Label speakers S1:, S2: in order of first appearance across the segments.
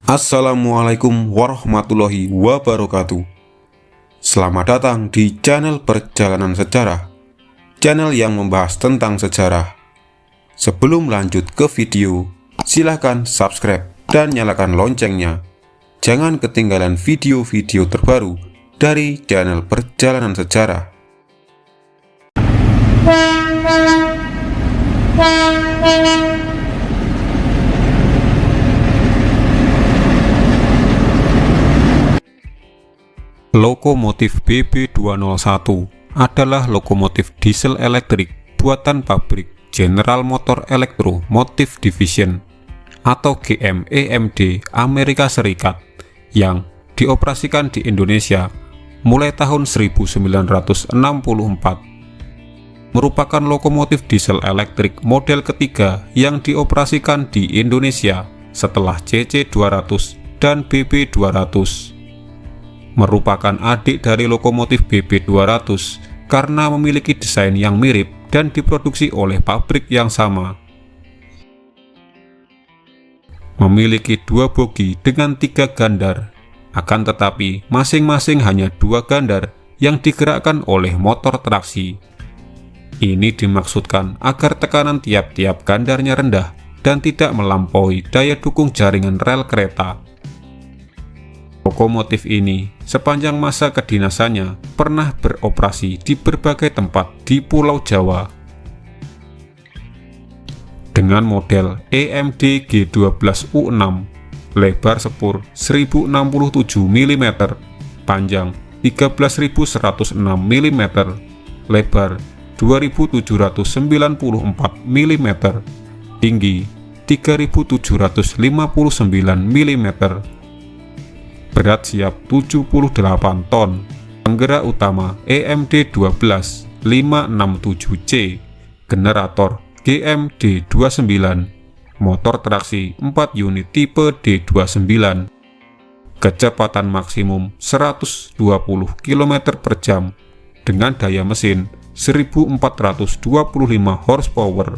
S1: Assalamualaikum warahmatullahi wabarakatuh. Selamat datang di channel Perjalanan Sejarah, channel yang membahas tentang sejarah. Sebelum lanjut ke video, silahkan subscribe dan nyalakan loncengnya. Jangan ketinggalan video-video terbaru dari channel Perjalanan Sejarah. Lokomotif BB201 adalah lokomotif diesel elektrik buatan pabrik General Motor Electro-Motive Division atau GM-EMD Amerika Serikat yang dioperasikan di Indonesia mulai tahun 1964. Merupakan lokomotif diesel elektrik model ketiga yang dioperasikan di Indonesia setelah CC200 dan BB200. Merupakan adik dari lokomotif BB200 karena memiliki desain yang mirip dan diproduksi oleh pabrik yang sama. Memiliki dua bogi dengan 3 gandar, akan tetapi masing-masing hanya 2 gandar yang digerakkan oleh motor traksi. Ini dimaksudkan agar tekanan tiap-tiap gandarnya rendah dan tidak melampaui daya dukung jaringan rel kereta. Lokomotif ini sepanjang masa kedinasannya pernah beroperasi di berbagai tempat di Pulau Jawa. Dengan model EMD G12U6, lebar sepur 1067 mm, panjang 13.106 mm, lebar 2.794 mm, tinggi 3.759 mm. Berat siap 78 ton. Penggerak utama EMD 12567C, generator GMD29, motor traksi 4 unit tipe D29, kecepatan maksimum 120 km per jam dengan daya mesin 1425 horsepower.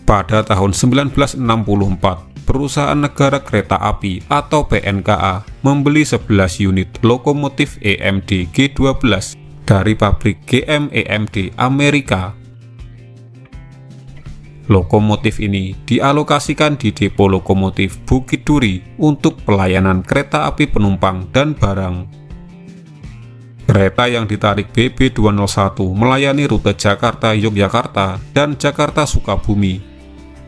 S1: Pada tahun 1964, Perusahaan Negara Kereta Api atau PNKA membeli 11 unit lokomotif EMD G12 dari pabrik GM-EMD Amerika. Lokomotif ini dialokasikan di depo lokomotif Bukit Duri untuk pelayanan kereta api penumpang dan barang. Kereta yang ditarik BB201 melayani rute Jakarta-Yogyakarta dan Jakarta-Sukabumi,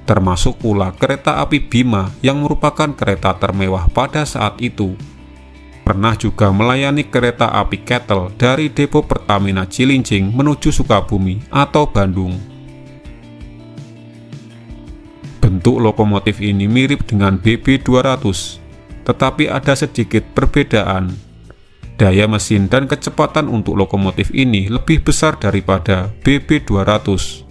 S1: termasuk pula kereta api Bima yang merupakan kereta termewah pada saat itu. Pernah juga melayani kereta api Kettle dari depo Pertamina Cilincing menuju Sukabumi atau Bandung. Bentuk lokomotif ini mirip dengan BB200, tetapi ada sedikit perbedaan. Daya mesin dan kecepatan untuk lokomotif ini lebih besar daripada BB200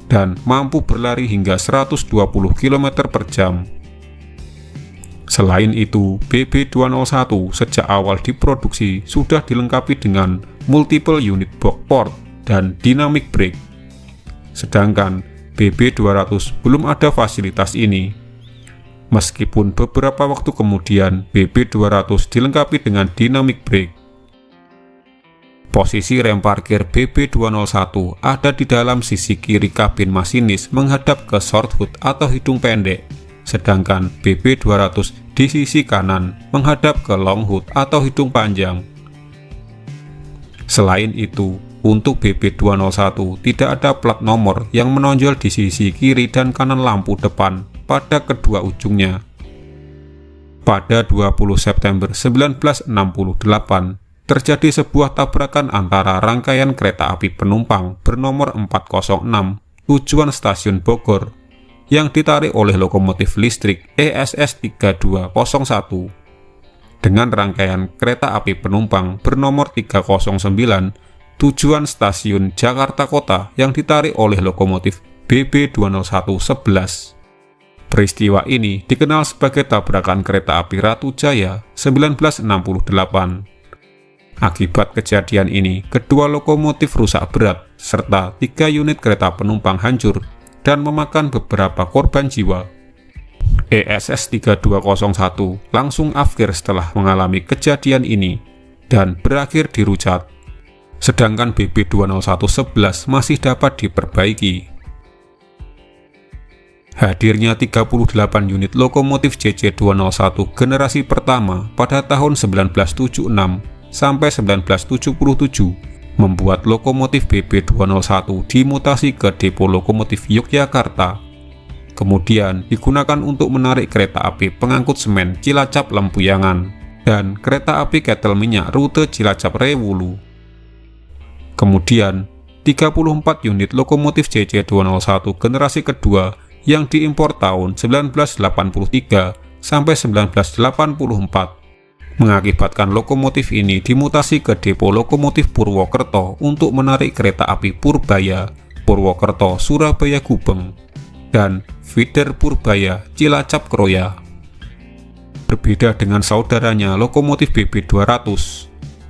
S1: dan mampu berlari hingga 120 km per jam. Selain itu, BB201 sejak awal diproduksi sudah dilengkapi dengan multiple unit box port dan dynamic brake. Sedangkan BB200 belum ada fasilitas ini. Meskipun beberapa waktu kemudian BB200 dilengkapi dengan dynamic brake. Posisi rem parkir BB201 ada di dalam sisi kiri kabin masinis menghadap ke short hood atau hidung pendek, sedangkan BB200 di sisi kanan menghadap ke long hood atau hidung panjang. Selain itu, untuk BB201 tidak ada plat nomor yang menonjol di sisi kiri dan kanan lampu depan pada kedua ujungnya. Pada 20 September 1968, terjadi sebuah tabrakan antara rangkaian kereta api penumpang bernomor 406 tujuan stasiun Bogor yang ditarik oleh lokomotif listrik ESS 3201 dengan rangkaian kereta api penumpang bernomor 309 tujuan stasiun Jakarta Kota yang ditarik oleh lokomotif BB20111. Peristiwa ini dikenal sebagai tabrakan kereta api Ratu Jaya 1968. Akibat kejadian ini, kedua lokomotif rusak berat, serta 3 unit kereta penumpang hancur dan memakan beberapa korban jiwa. ESS 3201 langsung afkir setelah mengalami kejadian ini dan berakhir dirucat. Sedangkan BB20111 masih dapat diperbaiki. Hadirnya 38 unit lokomotif CC201 generasi pertama pada tahun 1976 sampai 1977 membuat lokomotif BB201 dimutasi ke depo lokomotif Yogyakarta. Kemudian digunakan untuk menarik kereta api pengangkut semen Cilacap Lempuyangan dan kereta api ketel minyak rute Cilacap Rewulu. Kemudian 34 unit lokomotif CC201 generasi kedua yang diimpor tahun 1983 sampai 1984 mengakibatkan lokomotif ini dimutasi ke depo lokomotif Purwokerto untuk menarik kereta api Purbaya Purwokerto Surabaya Gubeng dan feeder Purbaya Cilacap Kroya. Berbeda dengan saudaranya lokomotif BB200,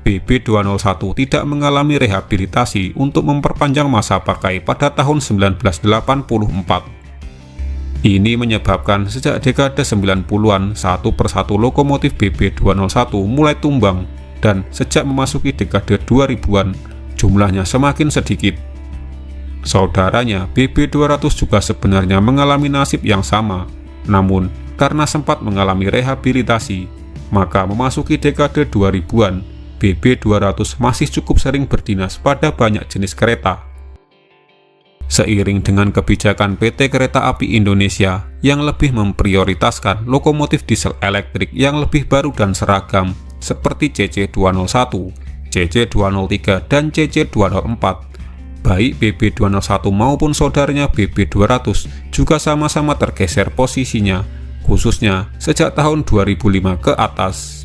S1: BB201 tidak mengalami rehabilitasi untuk memperpanjang masa pakai pada tahun 1984. Ini menyebabkan sejak dekade 90-an satu persatu lokomotif BB201 mulai tumbang dan sejak memasuki dekade 2000-an jumlahnya semakin sedikit. Saudaranya BB200 juga sebenarnya mengalami nasib yang sama, namun karena sempat mengalami rehabilitasi, maka memasuki dekade 2000-an BB200 masih cukup sering berdinas pada banyak jenis kereta. Seiring dengan kebijakan PT Kereta Api Indonesia yang lebih memprioritaskan lokomotif diesel elektrik yang lebih baru dan seragam seperti CC201, CC203, dan CC204, baik BB201 maupun saudaranya BB200 juga sama-sama tergeser posisinya, khususnya sejak tahun 2005 ke atas.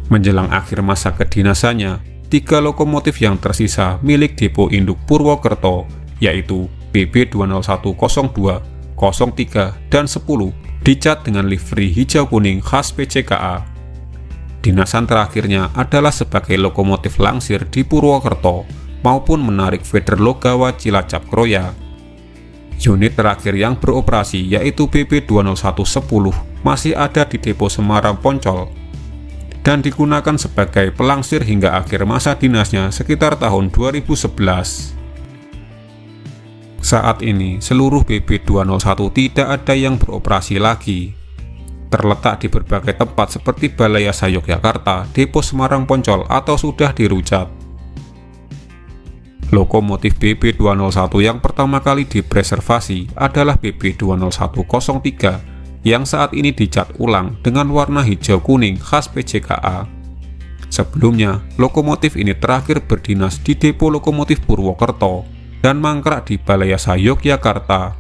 S1: Menjelang akhir masa kedinasannya, 3 lokomotif yang tersisa milik depo induk Purwokerto, yaitu BB20102, 03, dan 10, dicat dengan livery hijau kuning khas PCKA. Dinasan terakhirnya adalah sebagai lokomotif langsir di Purwokerto maupun menarik feeder Logawa Cilacap Kroya. Unit terakhir yang beroperasi yaitu BB20110 masih ada di depo Semarang Poncol dan digunakan sebagai pelangsir hingga akhir masa dinasnya sekitar tahun 2011. Saat ini seluruh BB201 tidak ada yang beroperasi lagi. Terletak di berbagai tempat seperti Balai Yasa Yogyakarta, depo Semarang Poncol, atau sudah dirucat. Lokomotif BB201 yang pertama kali dipreservasi adalah BB20103 yang saat ini dicat ulang dengan warna hijau kuning khas PCKA. Sebelumnya, lokomotif ini terakhir berdinas di depo lokomotif Purwokerto dan mangkrak di Balai Yasa Yogyakarta.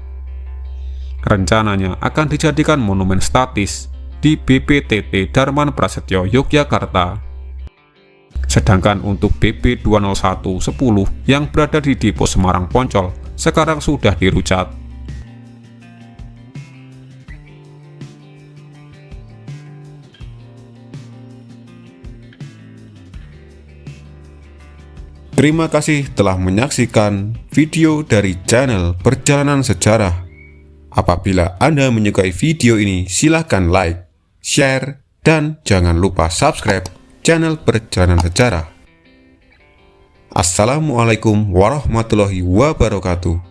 S1: Rencananya akan dijadikan monumen statis di BPTT Darman Prasetyo Yogyakarta. Sedangkan untuk BB20110 yang berada di depo Semarang Poncol sekarang sudah dirucat.
S2: Terima kasih telah menyaksikan video dari channel Perjalanan Sejarah. Apabila Anda menyukai video ini, silakan like, share, dan jangan lupa subscribe channel Perjalanan Sejarah. Assalamualaikum warahmatullahi wabarakatuh.